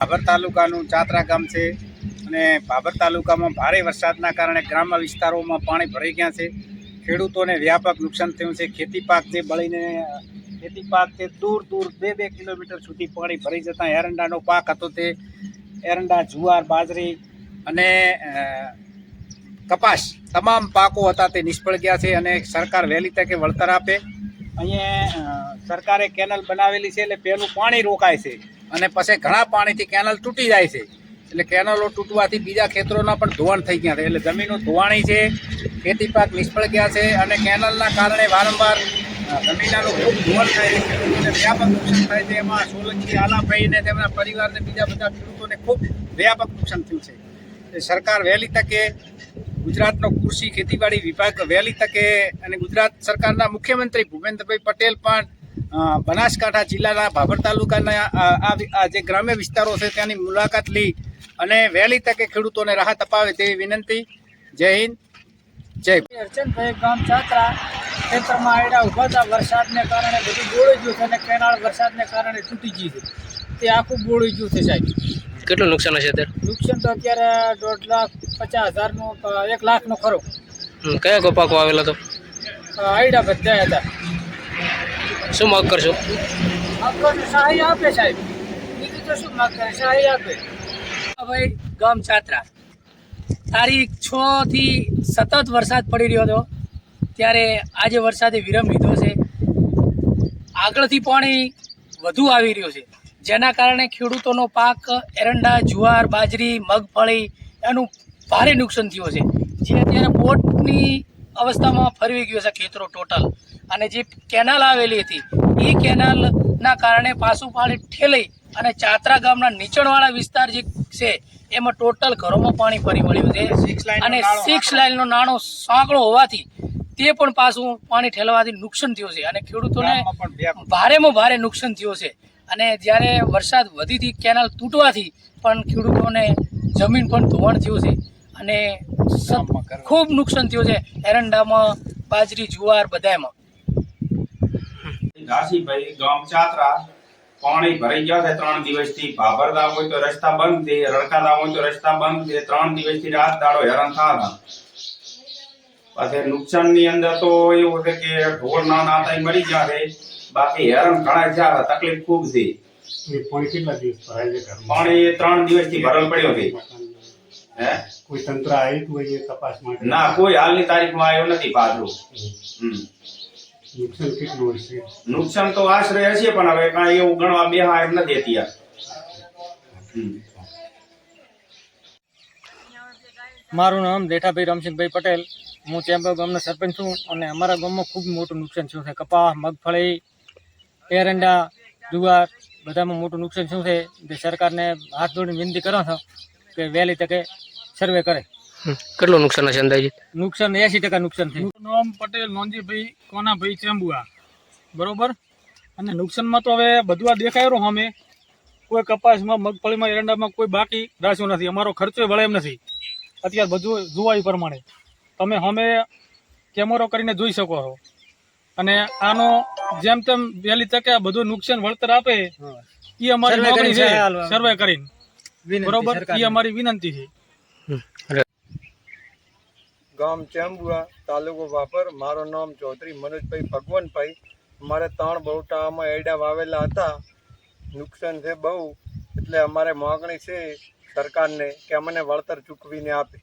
ભાભર તાલુકાનું ચાત્રા ગામ છે અને ભાભર તાલુકામાં ભારે વરસાદના કારણે ગ્રામ્ય વિસ્તારોમાં પાણી ભરાઈ ગયા છે. ખેડૂતોને વ્યાપક નુકસાન થયું છે. ખેતી પાક જે બળીને ખેતી પાક તે દૂર દૂર 2-2 કિલોમીટર સુધી પાણી ભરાઈ જતાં એરંડાનો પાક હતો તે એરંડા, જુવાર, બાજરી અને કપાસ તમામ પાકો હતા તે નિષ્ફળ ગયા છે અને સરકાર વહેલી તકે વળતર આપે. અહીંયા સરકારે કેનલ બનાવેલી છે એટલે પહેલું પાણી રોકાય છે અને પછી ઘણા પાણીથી કેનલ તૂટી જાય છે. એટલે કેનલો તૂટવાથી બીજા ખેતરોના પણ ધોવાણ થઈ ગયા છે. એટલે જમીનો ધોવાણી છે, ખેતી પાક નિષ્ફળ ગયા છે અને કેનલના કારણે વારંવાર જમીનનું ખૂબ ધોવાણ થાય છે. ખેડૂતોને વ્યાપક નુકસાન થાય છે. એમાં સોલંકી આલાભાઈ અને તેમના પરિવારને બીજા બધા ખેડૂતોને ખૂબ વ્યાપક નુકસાન થયું છે. સરકાર વહેલી તકે ગુજરાતનો કૃષિ ખેતીવાડી વિભાગ વહેલી તકે અને ગુજરાત સરકારના મુખ્યમંત્રી ભૂપેન્દ્રભાઈ પટેલ પણ બનાસકાંઠા જિલ્લાના ભાભર તાલુકાના આ જે ગ્રામ્ય વિસ્તારો છે ત્યાંની મુલાકાત લઈ અને વહેલી તકે ખેડૂતોને રાહત અપાવે તેવી વિનંતી. જય હિન્દ, જય. અર્ચનભાઈ ગામ ચાત્રા ખેતરમાં આયડા ઊભા હતા. વરસાદને કારણે બધું બોળી ગયું છે અને કેનાળ વરસાદને કારણે તૂટી ગઈ છે. તે આખું બોળી ગયું છે સાહેબ. કેટલું નુકસાન હશે અત્યારે? નુકસાન તો અત્યારે 2,50,000નું 1 લાખનો ખરો. કયા કપાકો આવેલા તો? આયડા બધા હતા. શું માંગ કરશો? આપણને સહાય આપે સાહેબ, બીજું તો શું માંગ કરે, સહાય આપે. ભાઈ ગામ ચાત્રા તારીખ 6 થી સતત વરસાદ પડી રહ્યો હતો, ત્યારે આજે વરસાદે વિરામ લીધો છે. આગળથી પાણી વધુ આવી રહ્યું છે, જેના કારણે ખેડૂતોનો પાક એરંડા, જુવાર, બાજરી, મગફળી એનું ભારે નુકસાન થયું છે. જે અત્યારે બોટની અવસ્થામાં ફરવી ગયું છે ખેતરો ટોટલ. અને જે કેનાલ આવેલી હતી એ કેનાલના કારણે પાછું પાણી ઠેલાઈ અને ચાત્રા ગામના નીચાણવાળા વિસ્તાર જે છે એમાં ટોટલ ઘરોમાં પાણી ફરી વળ્યું છે. અને 6 લાઇનનો નાણો સાંકળો હોવાથી તે પણ પાછું પાણી ઠેલવાથી નુકસાન થયું છે અને ખેડૂતોને ભારેમાં ભારે નુકસાન થયું છે. અને જ્યારે વરસાદ વધીથી કેનાલ તૂટવાથી પણ ખેડૂતોને જમીન પણ ધોવાણ થયું છે અને ખૂબ નુકસાન થયું છે એરંડામાં, બાજરી, જુવાર બધામાં. ઘાસીભાઈ ગામ ચાત્રા પાણી ભરાઈ ગયા છે 3 દિવસથી. ભાભર ગામ હોય તો રસ્તા બંધ છે, રડકા ગામ હોય તો રસ્તા બંધ છે. 3 દિવસથી રાત દાડો હેરાન થતા. પછી નુકસાનની અંદર તો એવું છે કે ઢોર નાતા મરી ગયા છે, બાકી હેરાન ઘણા થયા. તકલીફ ખૂબ છે. પાણી કેટલા દિવસ ભરાય છે? પાણી 3 દિવસથી ભરલ પડ્યો છે. હે, કોઈ તંત્ર આવ્યું હોય તપાસ માટે? ના, કોઈ હાલની તારીખમાં આવ્યો નથી પાછું. નુકસાન કેટલું હશે? નુકસાન તો આશરે હશે પણ હવે કાંઈ એવું ગણવા બેહા એમ નથી અત્યારે. મારું નામ દેઠાભાઈ રામસિંહભાઈ પટેલ. હું ચેમ્બર ગામનો સરપંચ છું અને અમારા ગામમાં ખૂબ મોટું નુકસાન થયું છે. કપાસ, મગફળી, એરંડા, જુવાર બધામાં મોટું નુકસાન થયું છે. જે સરકારને હાથ જોડીને વિનંતી કરો છો કે વહેલી તકે સર્વે કરે. કેટલું નુકસાન હશે અંદાજિત? નુકસાન 80% નુકસાન થયું. નામ પટેલ નોંજીભાઈ કોનાભાઈ ચેમ્બુઆ, બરોબર. અને નુકસાનમાં તો હવે બધું આ દેખાય રહ્યું. અમે કોઈ કપાસમાં, મગફળીમાં, એરંડામાં કોઈ બાકી રાખ્યું નથી. અમારો ખર્ચો વળે એમ નથી અત્યારે. બધું જોવાય પ્રમાણે તમે અમે કેમેરો કરીને જોઈ શકો છો. અને આનો જેમ તેમ વહેલી તકે બધું નુકસાન વળતર આપે એ અમારી માંગણી છે. સર્વે કરીને, બરોબર, એ અમારી વિનંતી છે. ગામ ચેમ્બુઆ, તાલુકો ભાભર. મારું નામ ચૌધરી મનોજભાઈ ભગવાનભાઈ. અમારે 3 બહુટામાં એડા વાવેલા હતા. નુકસાન છે બહુ, એટલે અમારે માગણી છે સરકારને કે અમને વળતર ચૂકવીને આપે.